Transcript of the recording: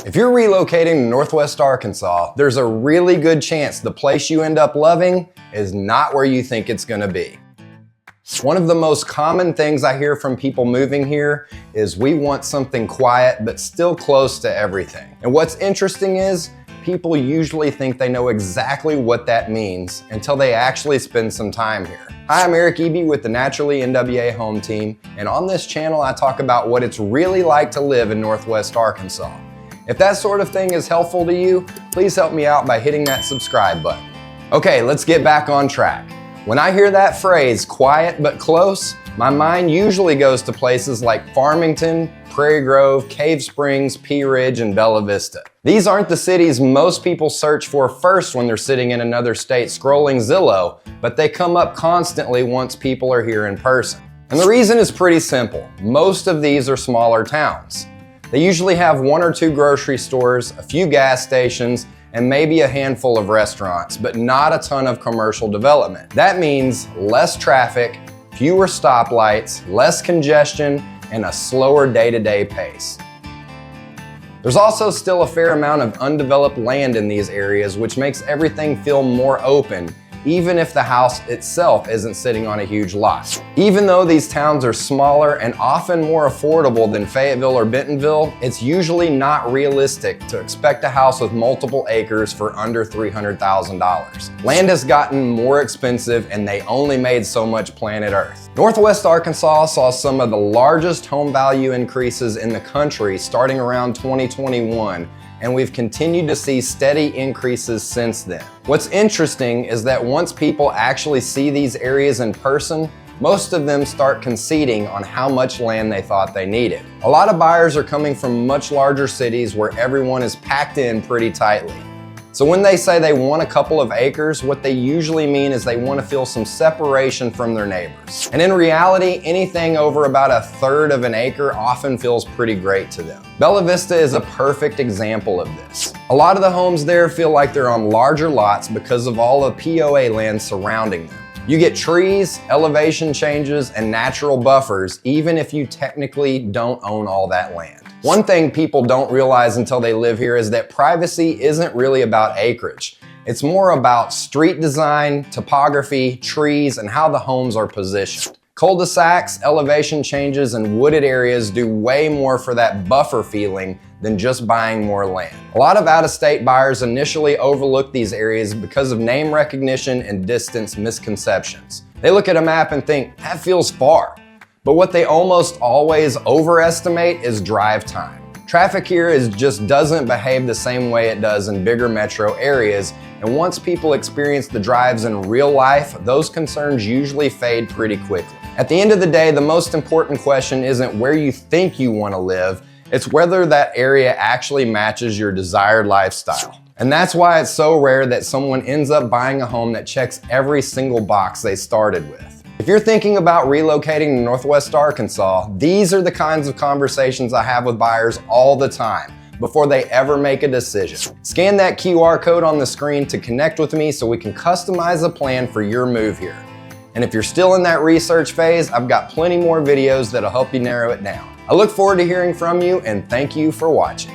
If you're relocating to Northwest Arkansas, there's a really good chance the place you end up loving is not where you think it's gonna be. One of the most common things I hear from people moving here is we want something quiet but still close to everything. And what's interesting is people usually think they know exactly what that means until they actually spend some time here. Hi, I'm Eric Eby with the Naturally NWA Home Team, and on this channel I talk about what it's really like to live in Northwest Arkansas. If that sort of thing is helpful to you, please help me out by hitting that subscribe button. Okay, let's get back on track. When I hear that phrase, quiet but close, my mind usually goes to places like Farmington, Prairie Grove, Cave Springs, Pea Ridge, and Bella Vista. These aren't the cities most people search for first when they're sitting in another state scrolling Zillow, but they come up constantly once people are here in person. And the reason is pretty simple. Most of these are smaller towns. They usually have 1 or 2 grocery stores, a few gas stations, and maybe a handful of restaurants, but not a ton of commercial development. That means less traffic, fewer stoplights, less congestion, and a slower day-to-day pace. There's also still a fair amount of undeveloped land in these areas, which makes everything feel more open, even if the house itself isn't sitting on a huge lot. Even though these towns are smaller and often more affordable than Fayetteville or Bentonville, it's usually not realistic to expect a house with multiple acres for under $300,000. Land has gotten more expensive and they only made so much planet Earth. Northwest Arkansas saw some of the largest home value increases in the country starting around 2021, and we've continued to see steady increases since then. What's interesting is that once people actually see these areas in person, most of them start conceding on how much land they thought they needed. A lot of buyers are coming from much larger cities where everyone is packed in pretty tightly. So when they say they want a couple of acres, what they usually mean is they want to feel some separation from their neighbors. And in reality, anything over about 1/3 of an acre often feels pretty great to them. Bella Vista is a perfect example of this. A lot of the homes there feel like they're on larger lots because of all the POA land surrounding them. You get trees, elevation changes, and natural buffers, even if you technically don't own all that land. One thing people don't realize until they live here is that privacy isn't really about acreage. It's more about street design, topography, trees, and how the homes are positioned. Cul-de-sacs, elevation changes, and wooded areas do way more for that buffer feeling than just buying more land. A lot of out-of-state buyers initially overlook these areas because of name recognition and distance misconceptions. They look at a map and think, that feels far. But what they almost always overestimate is drive time. Traffic here just doesn't behave the same way it does in bigger metro areas, and once people experience the drives in real life, those concerns usually fade pretty quickly. At the end of the day, the most important question isn't where you think you want to live, it's whether that area actually matches your desired lifestyle. And that's why it's so rare that someone ends up buying a home that checks every single box they started with. If you're thinking about relocating to Northwest Arkansas, these are the kinds of conversations I have with buyers all the time before they ever make a decision. Scan that QR code on the screen to connect with me so we can customize a plan for your move here. And if you're still in that research phase, I've got plenty more videos that'll help you narrow it down. I look forward to hearing from you, and thank you for watching.